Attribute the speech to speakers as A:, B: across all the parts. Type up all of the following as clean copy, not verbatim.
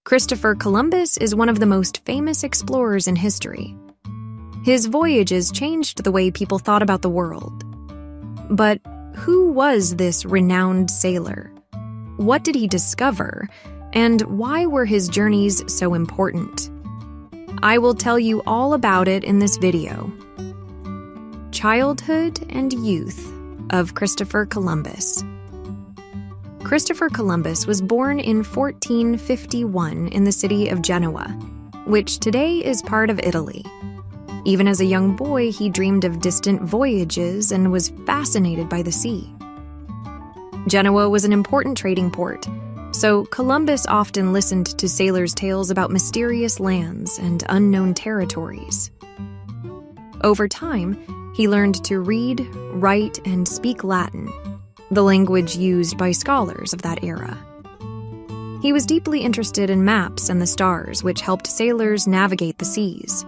A: Christopher Columbus is one of the most famous explorers in history. His voyages changed the way people thought about the world. But who was this renowned sailor? What did he discover? And why were his journeys so important? I will tell you all about it in this video. Childhood and youth of Christopher Columbus. Christopher Columbus was born in 1451 in the city of Genoa, which today is part of Italy. Even as a young boy, he dreamed of distant voyages and was fascinated by the sea. Genoa was an important trading port, so Columbus often listened to sailors' tales about mysterious lands and unknown territories. Over time, he learned to read, write, and speak Latin, the language used by scholars of that era. He was deeply interested in maps and the stars, which helped sailors navigate the seas.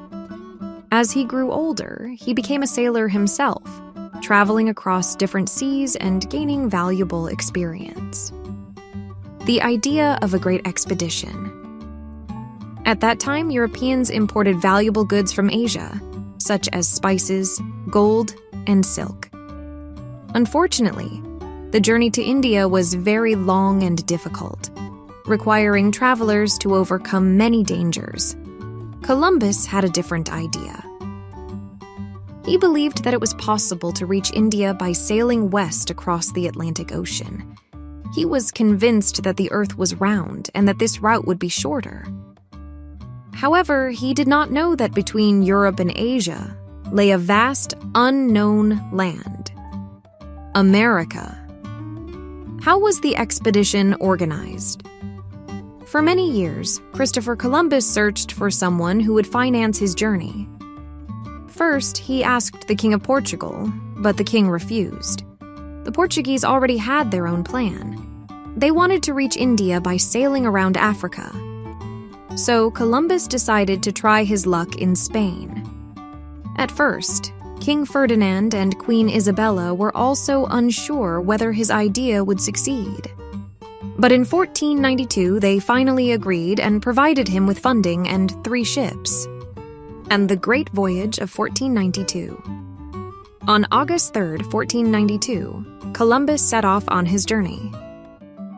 A: As he grew older, he became a sailor himself, traveling across different seas and gaining valuable experience. The idea of a great expedition. At that time, Europeans imported valuable goods from Asia, such as spices, gold, and silk. Unfortunately, the journey to India was very long and difficult, requiring travelers to overcome many dangers. Columbus had a different idea. He believed that it was possible to reach India by sailing west across the Atlantic Ocean. He was convinced that the Earth was round and that this route would be shorter. However, he did not know that between Europe and Asia lay a vast, unknown land. America. How was the expedition organized? For many years, Christopher Columbus searched for someone who would finance his journey. First, he asked the King of Portugal, but the king refused. The Portuguese already had their own plan. They wanted to reach India by sailing around Africa. So Columbus decided to try his luck in Spain. At first, King Ferdinand and Queen Isabella were also unsure whether his idea would succeed. But in 1492, they finally agreed and provided him with funding and 3 ships. And the Great Voyage of 1492. On August 3, 1492, Columbus set off on his journey.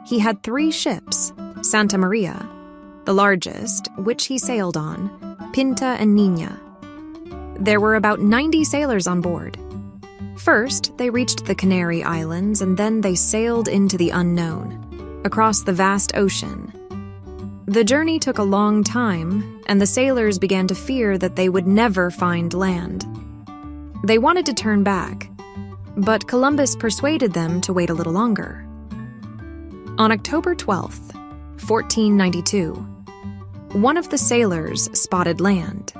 A: He had 3 ships, Santa María, the largest, which he sailed on, Pinta and Niña. There were about 90 sailors on board. First, they reached the Canary Islands, and then they sailed into the unknown, across the vast ocean. The journey took a long time, and the sailors began to fear that they would never find land. They wanted to turn back, but Columbus persuaded them to wait a little longer. On October 12, 1492, one of the sailors spotted land.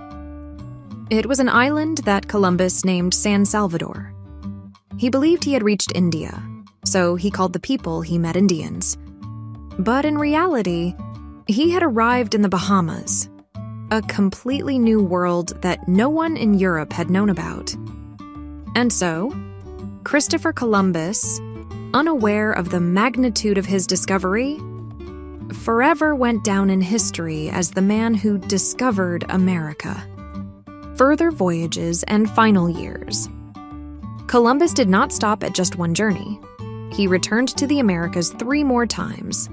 A: It was an island that Columbus named San Salvador. He believed he had reached India, so he called the people he met Indians. But in reality, he had arrived in the Bahamas, a completely new world that no one in Europe had known about. And so, Christopher Columbus, unaware of the magnitude of his discovery, forever went down in history as the man who discovered America. Further voyages and final years. Columbus did not stop at just one journey. He returned to the Americas 3 more times.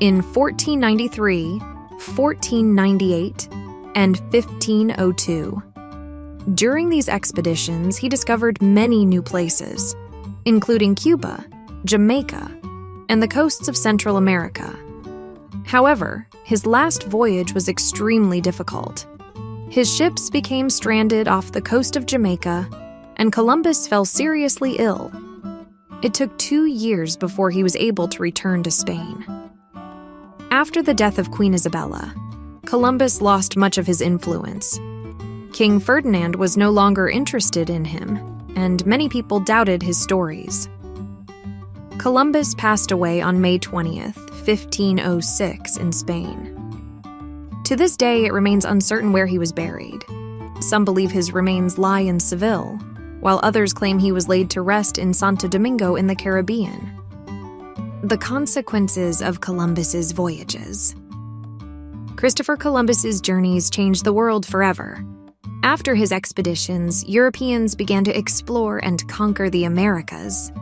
A: In 1493, 1498, and 1502. During these expeditions, he discovered many new places, including Cuba, Jamaica, and the coasts of Central America. However, his last voyage was extremely difficult. His ships became stranded off the coast of Jamaica, and Columbus fell seriously ill. It took 2 years before he was able to return to Spain. After the death of Queen Isabella, Columbus lost much of his influence. King Ferdinand was no longer interested in him, and many people doubted his stories. Columbus passed away on May 20th, 1506 in Spain. To this day, it remains uncertain where he was buried. Some believe his remains lie in Seville, while others claim he was laid to rest in Santo Domingo in the Caribbean. The consequences of Columbus's voyages. Christopher Columbus's journeys changed the world forever. After his expeditions, Europeans began to explore and conquer the Americas.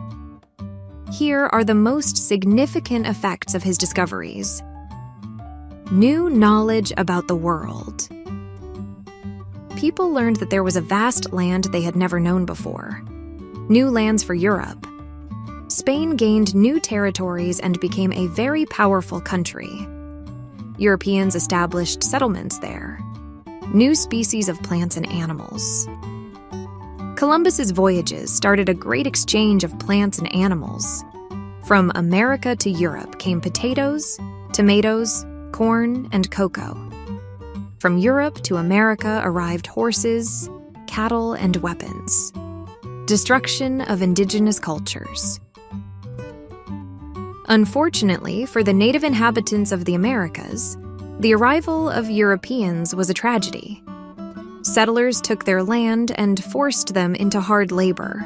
A: Here are the most significant effects of his discoveries. New knowledge about the world. People learned that there was a vast land they had never known before. New lands for Europe. Spain gained new territories and became a very powerful country. Europeans established settlements there. New species of plants and animals. Columbus's voyages started a great exchange of plants and animals. From America to Europe came potatoes, tomatoes, corn, and cocoa. From Europe to America arrived horses, cattle, and weapons. Destruction of indigenous cultures. Unfortunately for the native inhabitants of the Americas, the arrival of Europeans was a tragedy. Settlers took their land and forced them into hard labor.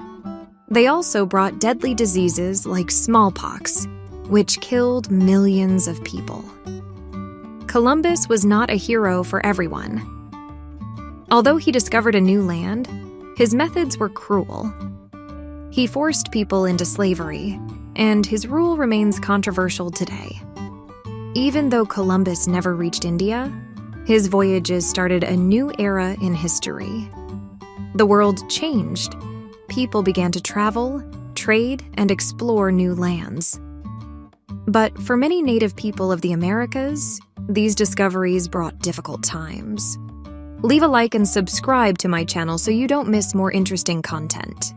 A: They also brought deadly diseases like smallpox, which killed millions of people. Columbus was not a hero for everyone. Although he discovered a new land, his methods were cruel. He forced people into slavery, and his rule remains controversial today. Even though Columbus never reached India, his voyages started a new era in history. The world changed. People began to travel, trade, and explore new lands. But for many native people of the Americas, these discoveries brought difficult times. Leave a like and subscribe to my channel so you don't miss more interesting content.